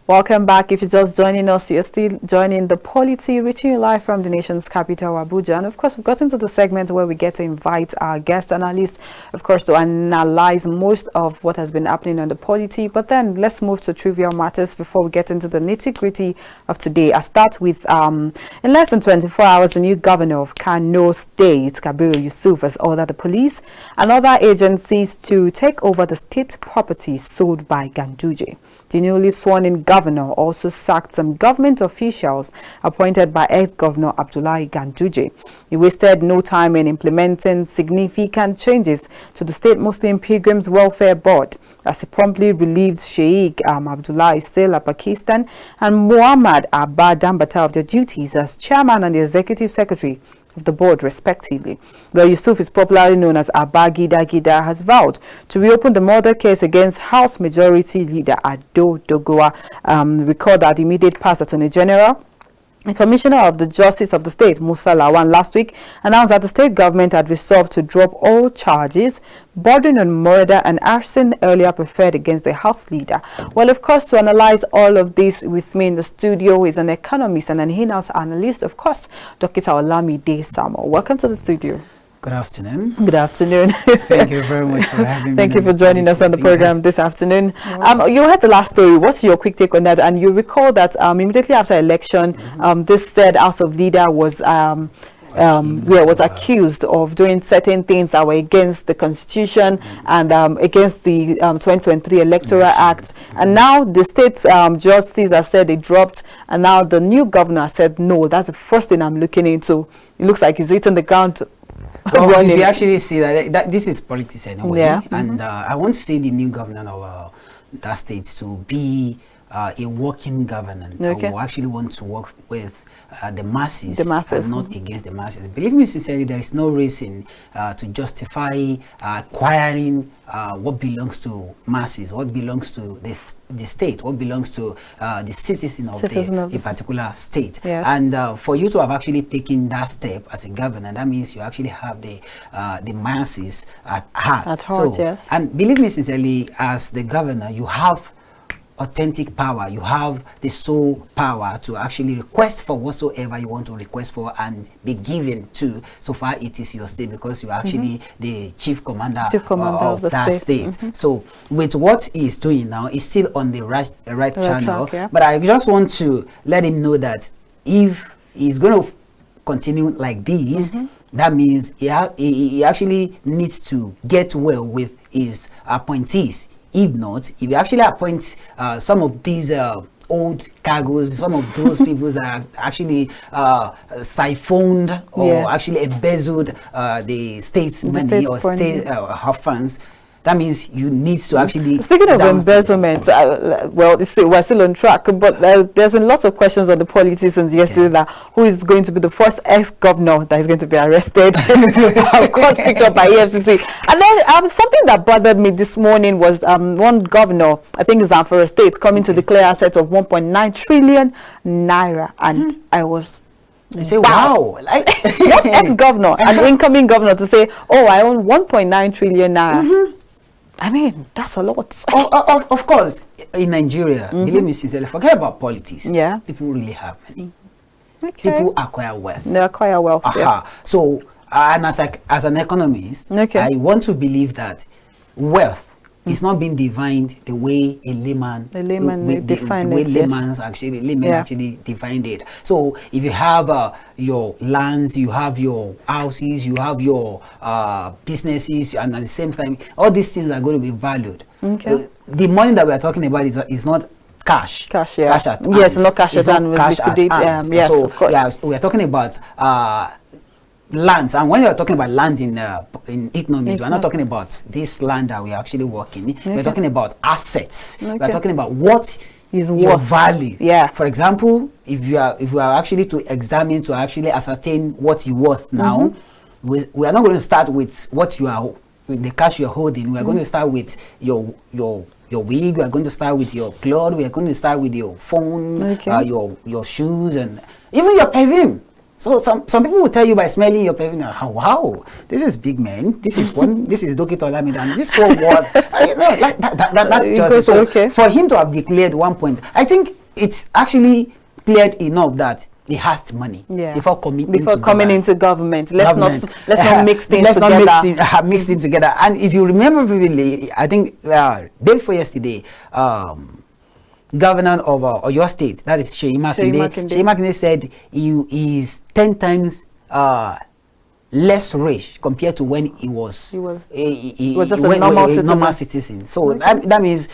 Welcome back. If you're just joining us, you're still joining the Polity, reaching you live from the nation's capital, Abuja. And of course, we've got into the segment where we get to invite our guest analysts, of course, to analyze most of what has been happening on the Polity. But then let's move to trivial matters before we get into the nitty-gritty of today. I start with, in less than 24 hours, the new governor of Kano State, Kabiru Yusuf, has ordered the police and other agencies to take over the state property sold by Ganduje. The newly sworn-in governor also sacked some government officials appointed by ex-governor Abdullahi Ganduje. He wasted no time in implementing significant changes to the State Muslim Pilgrims Welfare Board, as he promptly relieved Sheikh Abdullahi Sela Pakistan and Muhammad Abba Dambata of their duties as chairman and the executive secretary of the board, respectively. Where Yusuf is popularly known as Abba Gida Gida, has vowed to reopen the murder case against House Majority Leader Ado Dogowa. Recall that the immediate past Attorney General, the Commissioner of the Justice of the State, Musa Lawan, last week announced that the state government had resolved to drop all charges bordering on murder and arson earlier preferred against the House leader. Well, of course, to analyze all of this with me in the studio is an economist and an in-house analyst, of course, DOKITA Olamide Samuel. Welcome to the studio. Good afternoon. Good afternoon. Thank you very much for having me. Thank you for joining us on the program this afternoon. You heard the last story. What's your quick take on that? And you recall that immediately after election, this said House of Leader was was accused of doing certain things that were against the Constitution and against the 2023 Electoral Act. And now the state justice has said they dropped, and now the new governor said, no, that's the first thing I'm looking into. It looks like he's hitting the ground. Well, if you actually see that this is politics anyway, yeah. And I want to see the new governor of that state to be a working governor. Okay. I actually want to work with the masses, and not against the masses. Believe me sincerely, there is no reason to justify acquiring what belongs to masses, what belongs to the state, what belongs to the citizen of a particular state. Yes. And for you to have actually taken that step as a governor, that means you actually have the masses at heart. At heart, yes. And believe me sincerely, as the governor, you have authentic power. You have the sole power to actually request for whatsoever you want to request for and be given to, so far it is your state, because you're actually the chief commander of that state. So with what he's doing now, he's still on the right channel. Track, yeah. But I just want to let him know that if he's going to continue like this, that means he actually needs to get well with his appointees. If not, if you actually appoint some of these old cargos, some of those people that have actually siphoned or actually embezzled the state's money or state funds, that means you need to actually... Speaking of embezzlement, well, we're still on track, but there's been lots of questions on the Polity since yesterday that who is going to be the first ex-governor that is going to be arrested, of course picked up by EFCC. And then something that bothered me this morning was one governor, I think Zamfara State, coming to declare assets of 1.9 trillion naira, and I was... You say, wow. Like, what ex-governor, an incoming governor, to say, oh, I own 1.9 trillion naira. I mean, that's a lot. Of course, in Nigeria, believe me sincerely, forget about politics. Yeah. People really have money. Okay. People acquire wealth. They acquire wealth. Yeah. So, and as an economist, I want to believe that wealth is not being defined the way a layman actually defined it. So if you have your lands, you have your houses, you have your businesses, and at the same time, all these things are going to be valued. Okay. The money that we are talking about is not cash. Cash, yeah. Cash at yes, not cash at hand. Yes, so, of course. Yeah, we are talking about lands, and when you're talking about lands in economics, we're not talking about this land that we're actually working. We're talking about assets. We're talking about what is your value. Yeah. For example, if you are actually to examine, to actually ascertain what you're worth now, we are not going to start with what you are, with the cash you're holding. We are going to start with your wig. We are going to start with your clothes. We are going to start with your phone, your shoes, and even your perfume. So some people will tell you by smelling your perfume, oh, wow, this is big man. This is one. This is DOKITA OLAMIDE, and this whole world. like that's just so. Okay. For him to have declared 1 point, I think it's actually cleared enough that he has money before coming into government. Let's not mix things together. Not mix things together. And if you remember vividly, I think day before yesterday, governor of Oyo State, that is Seyi Makinde, said he is 10 times less rich compared to when he was just a normal citizen. So that means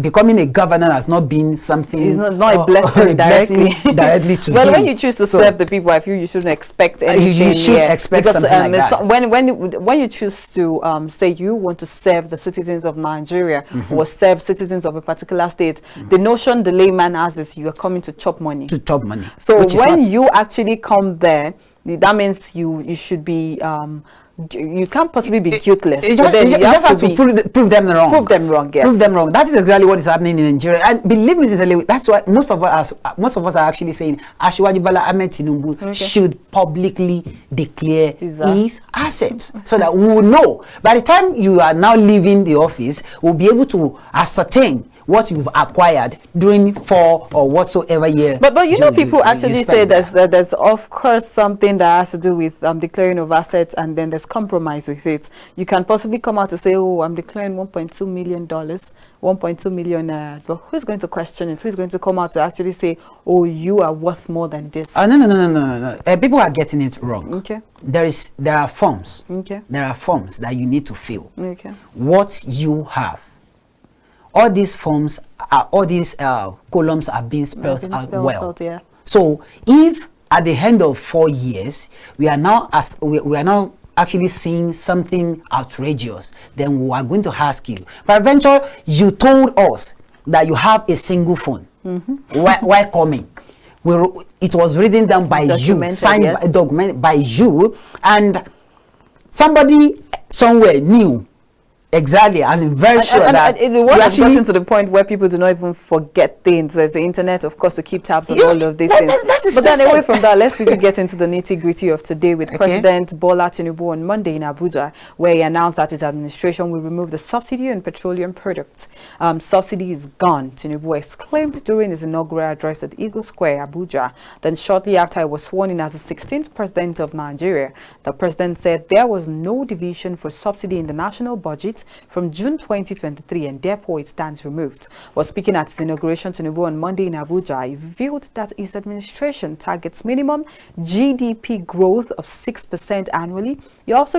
becoming a governor has not been something. It's not a blessing directly to well, him. when you choose to serve the people, I feel you shouldn't expect anything. You should expect because, something like that. When you choose to say you want to serve the citizens of Nigeria or serve citizens of a particular state, the notion the layman has is you are coming to chop money. So when you actually come there, that means you should be. You can't possibly be guiltless. You just have to prove them wrong. Prove them wrong, yes. Prove them wrong. That is exactly what is happening in Nigeria. And believe me, sincerely, that's why most of us are actually saying Asiwaju Bola Ahmed Tinubu should publicly declare his assets so that we will know. By the time you are now leaving the office, we'll be able to ascertain what you've acquired during 4 or whatsoever year. But you know, people actually say there's of course something that has to do with declaring of assets, and then there's compromise with it. You can possibly come out to say, oh, I'm declaring $1.2 million, 1.2 million. But who's going to question it? Who's going to come out to actually say, oh, you are worth more than this? No. People are getting it wrong. Okay. There are forms. Okay. There are forms that you need to fill. Okay. What you have. All these forms, all these columns are being spelled out well. Yeah. So if at the end of 4 years we are now actually seeing something outrageous, then we are going to ask you. Peradventure, you told us that you have a single phone while coming. It was written down by you, signed documented by you, and somebody somewhere knew. Exactly, as in very sure that it has gotten to the point where people do not even forget things. There's the internet, of course, to keep tabs on all of these things. But then away from that, let's quickly get into the nitty-gritty of today with President Bola Tinubu on Monday in Abuja, where he announced that his administration will remove the subsidy on petroleum products. Subsidy is gone, Tinubu exclaimed during his inaugural address at Eagle Square, Abuja. Then shortly after he was sworn in as the 16th president of Nigeria, the president said there was no division for subsidy in the national budget from June 2023, and therefore it stands removed. While speaking at his inauguration, Tinubu on Monday in Abuja, he revealed that his administration targets minimum GDP growth of 6% annually. He also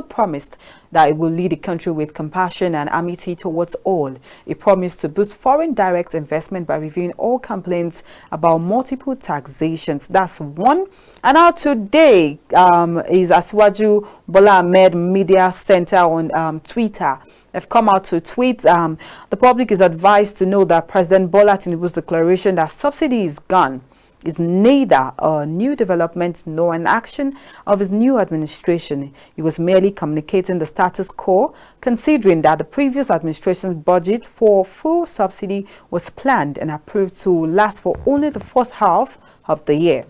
promised that it will lead the country with compassion and amity towards all. He promised to boost foreign direct investment by reviewing all complaints about multiple taxations. That's one. And now today is Asiwaju Bola Ahmed Media Center on Twitter. Have come out to tweet. The public is advised to know that President Bola Tinubu's declaration that subsidy is gone is neither a new development nor an action of his new administration. He was merely communicating the status quo, considering that the previous administration's budget for full subsidy was planned and approved to last for only the first half of the year.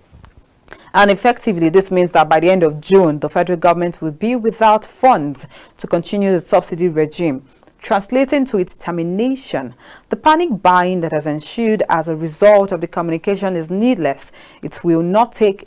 And effectively, this means that by the end of June, the federal government will be without funds to continue the subsidy regime, translating to its termination. The panic buying that has ensued as a result of the communication is needless. It will not take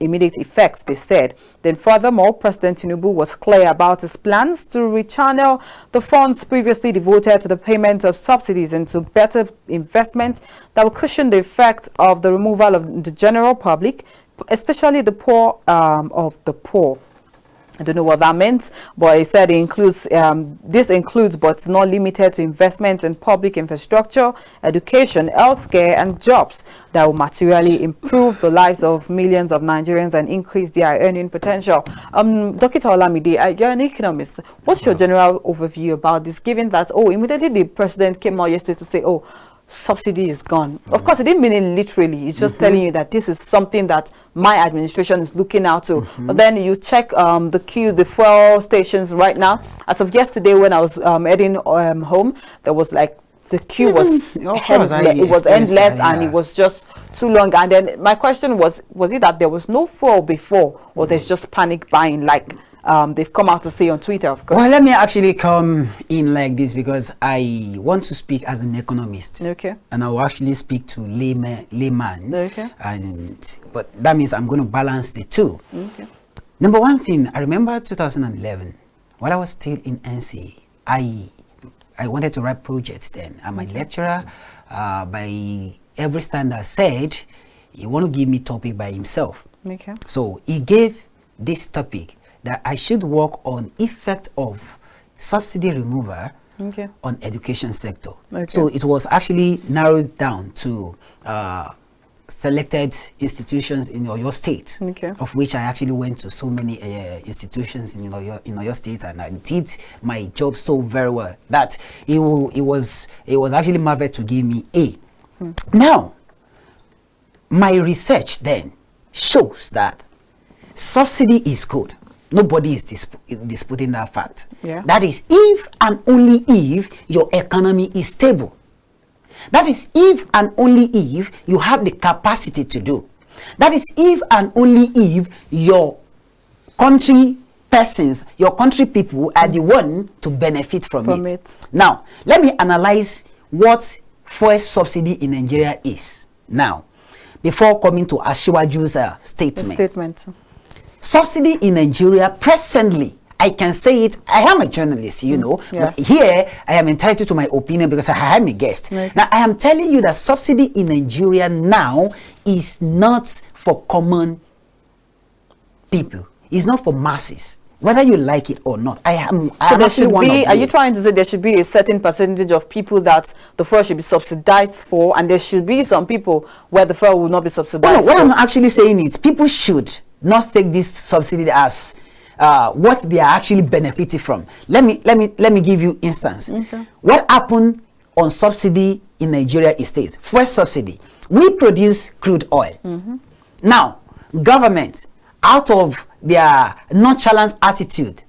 immediate effects, they said. Then furthermore, President Tinubu was clear about his plans to rechannel the funds previously devoted to the payment of subsidies into better investment that will cushion the effect of the removal of the general public, especially the poor of the poor. I don't know what that meant, but he said it includes, this includes but it's not limited to investment in public infrastructure, education, healthcare, and jobs that will materially improve the lives of millions of Nigerians and increase their earning potential. Dokita Olamide, you're an economist. What's your general overview about this, given that, immediately the president came out yesterday to say, subsidy is gone. Of course, it didn't mean it literally. It's just telling you that this is something that my administration is looking out to. But then you check the fuel stations right now. As of yesterday, when I was heading home, there was like the queue was endless, and it was just too long. And then my question was it that there was no fuel before, or there's just panic buying? Like, they've come out to say on Twitter, of course. Well, let me actually come in like this because I want to speak as an economist. Okay. And I will actually speak to layman. Okay. But that means I'm going to balance the two. Okay. Number one thing, I remember 2011, while I was still in NC, I wanted to write projects then. And my lecturer, by every standard, said he want to give me topic by himself. Okay. So he gave this topic that I should work on effect of subsidy removal on education sector. Okay. So it was actually narrowed down to selected institutions in your state, of which I actually went to so many institutions in your state, and I did my job so very well that it was actually marveled to give me A. Now, my research then shows that subsidy is good. Nobody is disputing that fact. Yeah. That is if and only if your economy is stable. That is if and only if you have the capacity to do. That is if and only if your country persons, your country people are the one to benefit from it. Now, let me analyze what fuel subsidy in Nigeria is now, before coming to Asiwaju's statement. Subsidy in Nigeria presently, I can say it, I am a journalist, you know, yes. But here I am entitled to my opinion because I am a guest. Okay. Now, I am telling you that subsidy in Nigeria now is not for common people. It's not for masses, whether you like it or not. So there should be, are you trying to say there should be a certain percentage of people that the fuel should be subsidized for, and there should be some people where the fuel will not be subsidized? What I'm actually saying is people should not take this subsidy as what they are actually benefiting from. Let me give you instance. Okay. What happened on subsidy in Nigeria is this: first subsidy, we produce crude oil. Now, government, out of their nonchalant attitude,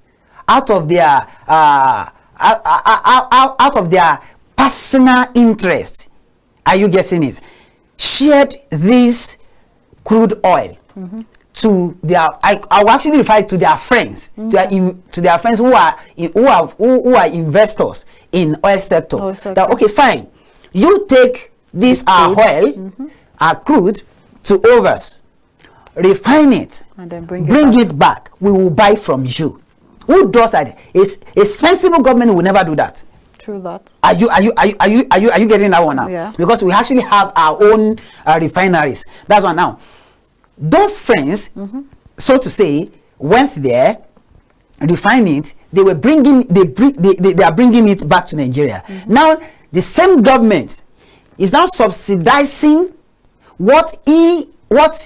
out of their personal interest, are you getting it? Shared this crude oil to their, I will actually refer to their friends, to their friends who are investors in oil sector. That, okay, fine, you take this our oil, our crude, to overs, refine it, and then bring it back. We will buy from you. Who does that? A sensible government will never do that. True that. Are you getting that one now? Yeah. Because we actually have our own refineries. That's one now. Those friends, so to say, went there, refined it. They are bringing it back to Nigeria. Now the same government is now subsidizing what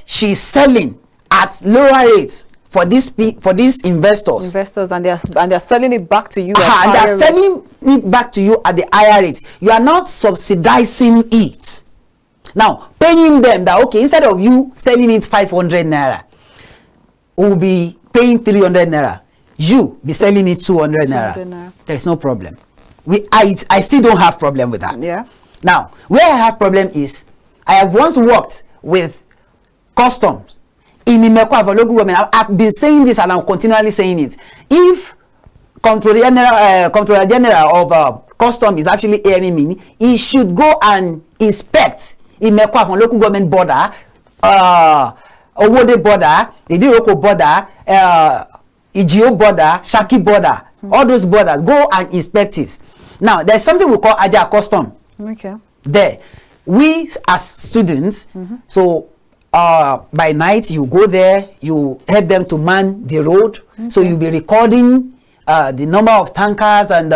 she's selling at lower rates for these investors. And they're selling it back to you. And they're selling it back to you at the higher rate. You are not subsidizing it. Now, paying them that, okay, instead of you selling it 500 naira, we'll be paying 300 naira. You be selling it 200 naira. There's no problem. I still don't have problem with that. Yeah. Now, where I have problem is, I have once worked with customs in Imeko for local government. I've been saying this and I'm continually saying it. If Comptroller General of Custom is actually hearing me, he should go and inspect Imeko from local government border, Owode border, Idiroko border, Ijio border, Shaki border, all those borders. Go and inspect it. Now, there's something we call Aja Custom. Okay. There. We as students, so by night you go there, you help them to man the road. So you'll be recording the number of tankers and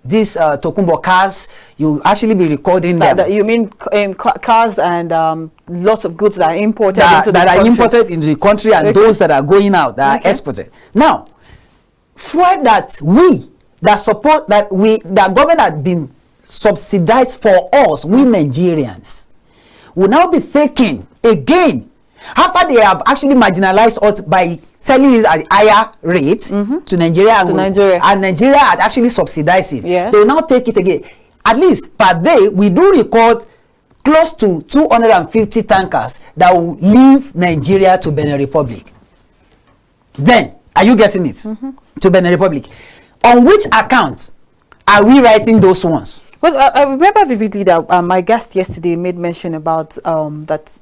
these Tokumbo cars. You actually be recording them. You mean cars and lots of goods that are imported into the country, and those that are going out, that are exported. Now, for that that government had been subsidized for us, we Nigerians, will now be taking again, after they have actually marginalized us by selling it at higher rates to Nigeria, and Nigeria had actually subsidized it. Yes. They will now take it again. At least per day, we do record close to 250 tankers that will leave Nigeria to Benin Republic. Then, are you getting it? To Benin Republic. On which account are we writing those ones? Well, I remember vividly that my guest yesterday made mention about that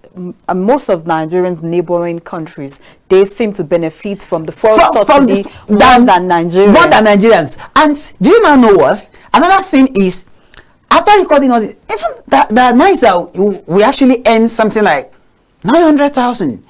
most of Nigerians' neighboring countries, they seem to benefit from the fuel subsidy more than Nigerians. More than Nigerians. And do you now know what? Another thing is, after recording all this, even the nights that we actually earn something like 900,000,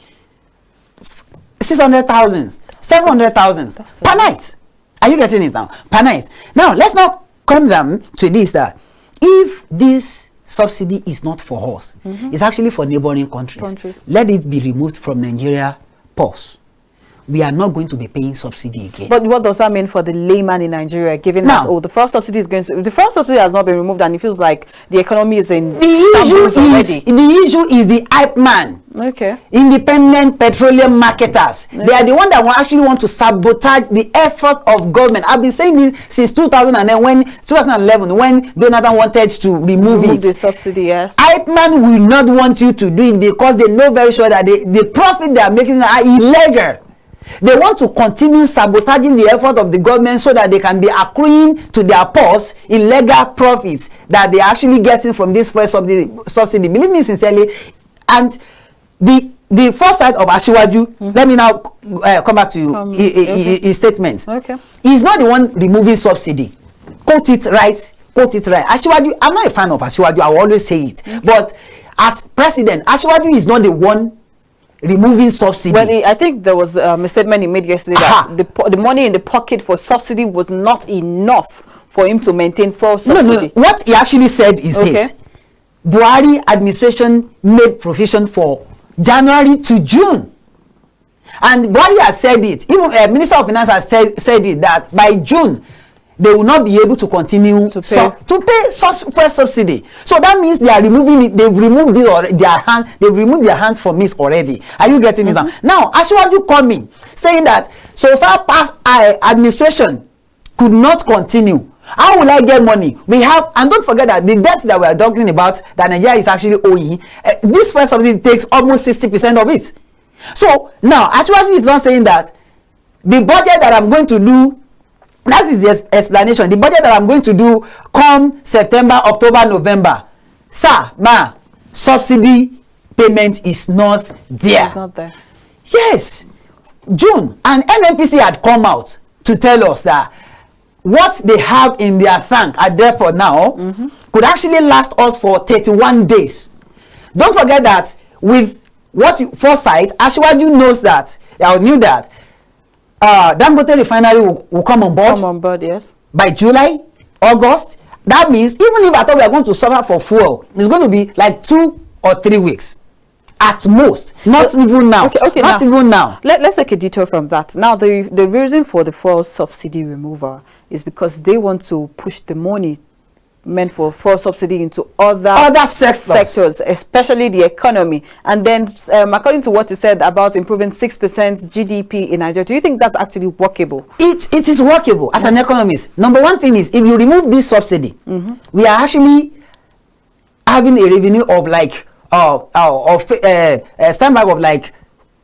600,000, 700,000 per night. Are you getting it now? Per night. Now, let's not come down to this, that if this subsidy is not for us, it's actually for neighboring countries. Let it be removed from Nigeria. Pause. We are not going to be paying subsidy again. But what does that mean for the layman in Nigeria, given now, that the first subsidy is going to, the first subsidy has not been removed, and it feels like the economy is in the issue is the hype man. Okay. Independent petroleum marketers. Okay. They are the one that will actually want to sabotage the effort of government. I've been saying this since 2011 when Jonathan wanted to remove the subsidy. Yes. Hype man will not want you to do it because they know very sure that the profit they are making are illegal. They want to continue sabotaging the effort of the government so that they can be accruing to their purse illegal profits that they are actually getting from this first subsidy. Believe me sincerely. And the foresight of Asiwaju, let me now come back to his statement. Okay. He's not the one removing subsidy. Quote it right. Asiwaju, I'm not a fan of Asiwaju, I will always say it. But as president, Asiwaju is not the one removing subsidy. Well, I think there was a statement he made yesterday that the money in the pocket for subsidy was not enough for him to maintain full subsidy. No. What he actually said is this. Buhari administration made provision for January to June. And Buhari has said it. Even Minister of Finance has said it, that by June, they will not be able to continue to pay first subsidy. So that means they are removing it. They've removed They've removed their hands from it already. Are you getting it now? Now, Asiwaju coming saying that so far past administration could not continue. How will I get money? We have, and don't forget that the debt that we are talking about that Nigeria is actually owing, this first subsidy takes almost 60% of it. So now, Asiwaju is not saying that the budget that I'm going to do. That is the explanation. The budget that I'm going to do come September, October, November. Sir, subsidy payment is not there. It's not there. Yes. June. And NNPC had come out to tell us that what they have in their tank at the airport now could actually last us for 31 days. Don't forget that with foresight, Asiwaju knows that, knew that Dangote refinery will come on board. Come on board, yes. By July, August. That means even if I thought we are going to suffer for fuel, it's going to be like 2 or 3 weeks. At most. Not even now. Okay, not even now. Let's take a detour from that. Now, the reason for the fuel subsidy removal is because they want to push the money meant for fuel subsidy into other sectors, especially the economy. And then, according to what he said about improving 6% GDP in Nigeria, do you think that's actually workable? It is workable as an economist. Number one thing is, if you remove this subsidy, we are actually having a revenue of like standby of like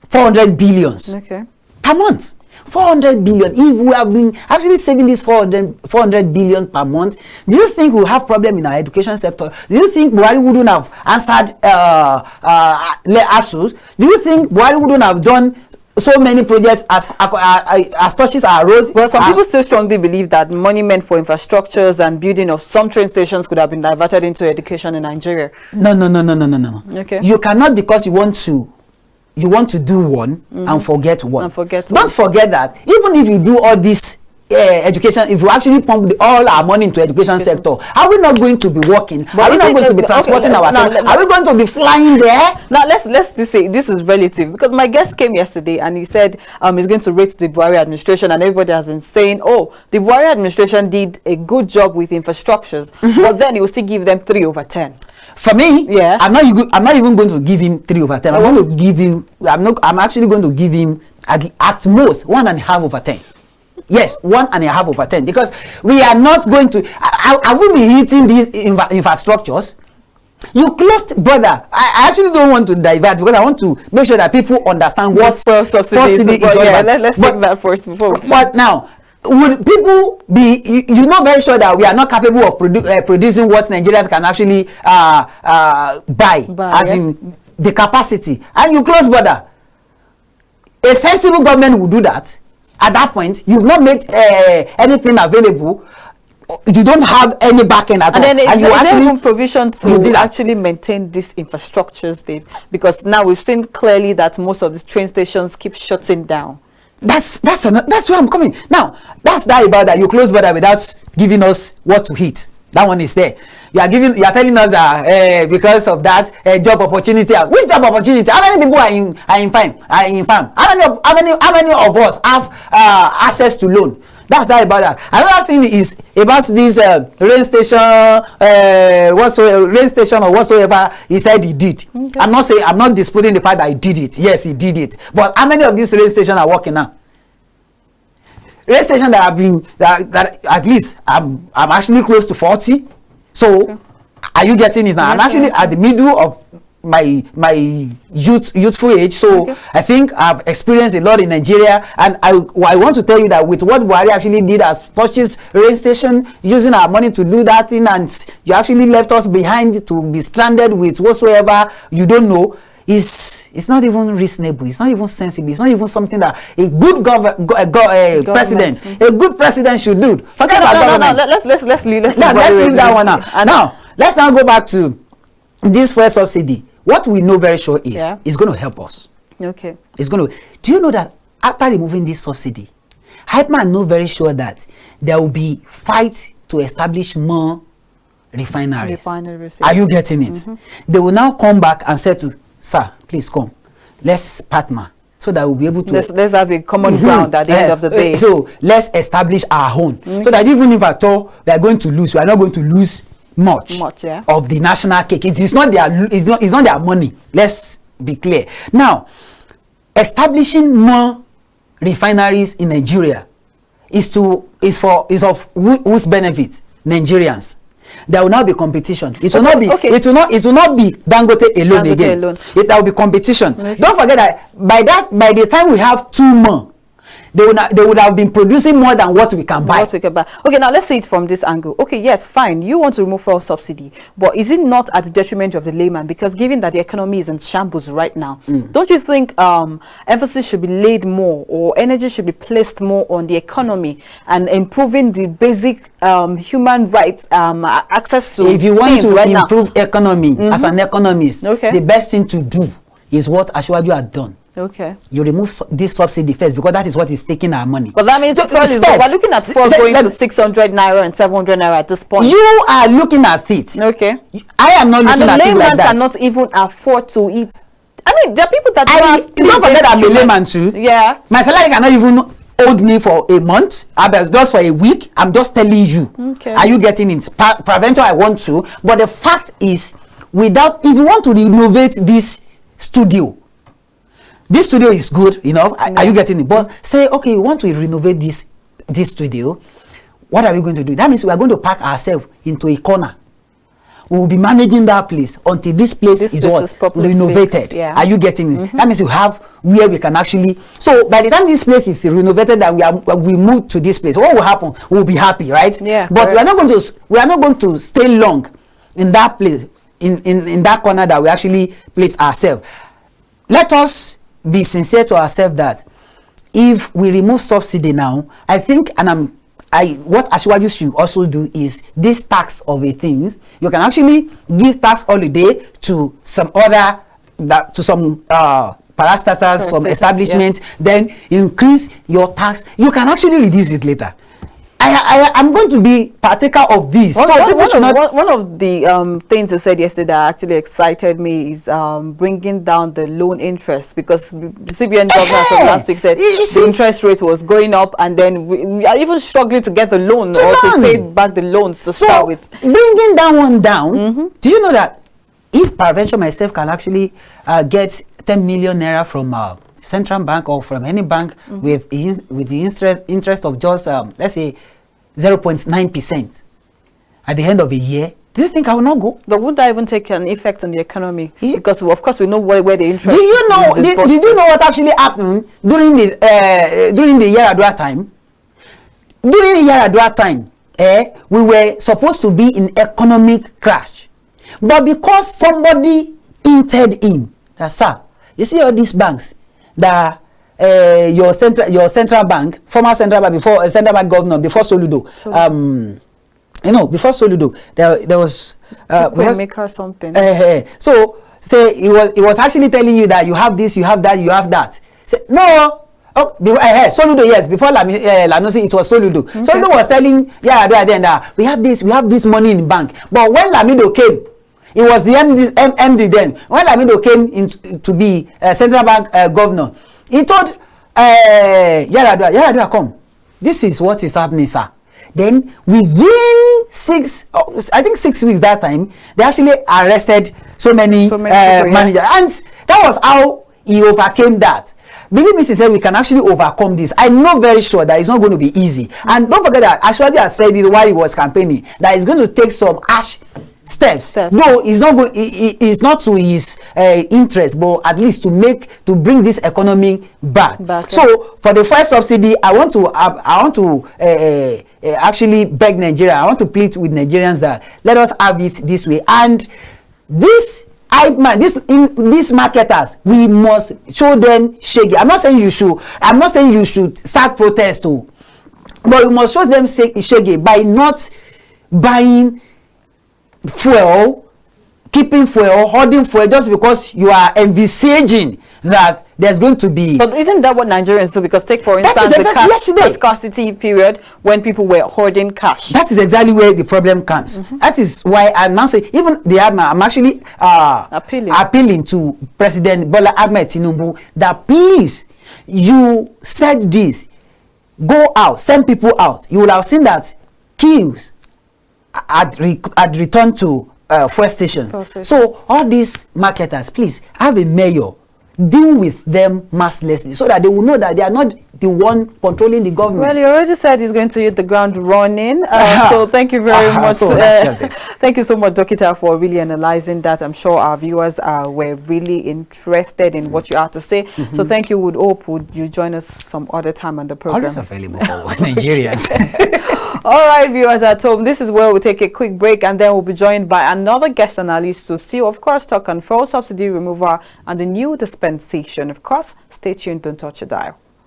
400 billions per month. 400 billion. If we have been actually saving this 400 billion per month, do you think we'll have problem in our education sector? Do you think Buhari wouldn't have answered ASUS? Do you think Buhari wouldn't have done so many projects as touches our roads? Well, some people still strongly believe that money meant for infrastructures and building of some train stations could have been diverted into education in Nigeria. No. Okay. You cannot, because you want to do one and forget one. Don't forget that even if you do all this education, if you actually pump all our money into education sector, are we not going to be working? Are we not going to be transporting ourselves? Are we going to be flying there? Now let's say this is relative, because my guest came yesterday and he said he's going to rate the Buhari administration, and everybody has been saying, oh, the Buhari administration did a good job with infrastructures, but then he will still give them 3/10. For me, I'm not even going to give him 3/10. I'm going to give him. I'm actually going to give him at most 1.5/10. Yes, 1.5/10, because we are not going to. Have we been hitting these infrastructures? You closed, brother. I actually don't want to divert because I want to make sure that people understand what subsidy is all about. Let's take that first before. But now, would people be, you're not very sure that we are not capable of producing what Nigerians can actually buy as in the capacity, and you close border? A sensible government will do that. At that point, you've not made anything available. You don't have any backing at all. And then and you actually even provision to actually maintain these infrastructures, Dave, because now we've seen clearly that most of these train stations keep shutting down. That's where I'm coming now. That's that about that you close border without giving us what to eat. That one is there. You are telling us that because of that job opportunity. Which job opportunity? How many people are in farm? How many of us have access to loan? That's that about that. Another thing is about this rain station, rain station or whatsoever he said he did. Okay. I'm not disputing the fact that he did it. Yes, he did it. But how many of these rain stations are working now? Rain stations that have been that at least I'm actually close to 40. So okay. Are you getting it now? I'm actually at the middle of my youthful age, so okay. I think I've experienced a lot in Nigeria, and I want to tell you that with what Buhari actually did as purchase rain station, using our money to do that thing, and you actually left us behind to be stranded with whatsoever you don't know. It's not even reasonable. It's not even sensible. It's not even something that a good president, a good president should do. Forget about government. Let's leave that one out. Now let's now go back to this fuel subsidy. What we know very sure is it's going to help us. Okay. It's going to. Do you know that after removing this subsidy, Hypeman know very sure that there will be fight to establish more refineries. Are you getting it? Mm-hmm. They will now come back and say to, sir, please come. Let's partner so that we'll be able to. Let's have a common ground at the end of the day. So let's establish our own. So that even if at all we are going to lose, we are not going to lose much of the national cake. It's not their money. Let's be clear. Now, establishing more refineries in Nigeria is of whose benefit? Nigerians. There will now be competition. It will not be Dangote alone again. There will be competition. Okay. Don't forget that by the time we have two more, they would have been producing more than what we can buy. Okay, now let's see it from this angle. Okay, yes, fine. You want to remove fuel subsidy, but is it not at the detriment of the layman? Because given that the economy is in shambles right now, don't you think emphasis should be laid more, or energy should be placed more on the economy and improving the basic human rights, access to if you want to improve economy as an economist, the best thing to do is what Ashwaju had done. Okay. You remove this subsidy first, because that is what is taking our money. But that means we're looking at fuel going to 600 naira and 700 naira at this point. You are looking at it. Okay. I am not looking at it like that. And the layman cannot even afford to eat. I mean, there are people that don't forget I'm a layman too. Yeah. My salary cannot even hold me for a month. Just for a week. I'm just telling you. Okay. Are you getting it? Prevention, I want to. But the fact is, if you want to renovate this studio is good enough. Are you getting it? But say, okay, we want to renovate this studio. What are we going to do? That means we are going to pack ourselves into a corner. We will be managing that place until this place is renovated. Yeah. Are you getting it? That means you have where we can actually. So by the time this place is renovated and we move to this place, what will happen? We'll be happy, right? Yeah. But we are not going to stay long in that place, in that corner that we actually place ourselves. Let us be sincere to ourselves that if we remove subsidy now, I think, what Ashwaju should also do is this tax of a things. You can actually give tax holiday to some other parastatals, some establishments, then increase your tax. You can actually reduce it later. I'm going to be partaker of this. One of the things I said yesterday that actually excited me is bringing down the loan interest, because the CBN governor last week said the interest rate was going up, and then we are even struggling to get the loan to pay back the loans to start with. Bringing that one down, do you know that if Prevention myself can actually get 10 million naira from central bank or from any bank with the interest of just let's say 0.9%, at the end of a year Do you think I will not go? But wouldn't that even take an effect on the economy? Because of course we know where the interest. Do you know? Did you know what actually happened during the Yaradua time? During the Yaradua time, we were supposed to be in economic crash, but because somebody entered in, that sir, you see all these banks that your central bank, former central bank before central bank governor before Soludo, you know, before Soludo, there was maker something. So say it was actually telling you that you have this, you have that, you have that. Say no. Oh, Soludo, yes. Before Lanosi, it was Soludo. Okay. Soludo was telling then that we have this money in bank. But when Lamido came, it was the MD then. When Lamido came in to be central bank governor, he told Yaradua, come. This is what is happening, sir. Then within 6 weeks that time, they actually arrested so many people, managers, and that was how he overcame that. Believe me, sincerely, we can actually overcome this. I know very sure that it's not going to be easy. And don't forget that Ashwaji had said this while he was campaigning, that he's going to take some harsh steps. No, it's not going. It's not to his interest, but at least to bring this economy back. So for the first subsidy, I want to actually beg Nigeria. I want to plead with Nigerians that let us have it this way. And these marketers, we must show them shaggy. I'm not saying you should start protest too, but we must show them shaggy by not buying fuel, keeping fuel, hoarding fuel, just because you are envisaging that there's going to be. But isn't that what Nigerians do? Because take for instance the scarcity period when people were hoarding cash. That is exactly where the problem comes. That is why I'm now saying, even I'm actually appealing to President Bola Ahmed Tinubu that please, you said this, go out, send people out. You will have seen that queues had returned to fuel stations. So all these marketers, please have a mayor. Deal with them mercilessly so that they will know that they are not the one controlling the government. Well, you already said he's going to hit the ground running. So thank you very much. Thank you so much, Dokita, for really analyzing that. I'm sure our viewers were really interested in what you have to say. So thank you. Would you join us some other time on the program? Always available for Nigerians. All right, viewers at home, this is where we'll take a quick break and then we'll be joined by another guest analyst to still, of course, talk on fuel subsidy removal and the new dispensation. Of course, stay tuned, don't touch your dial.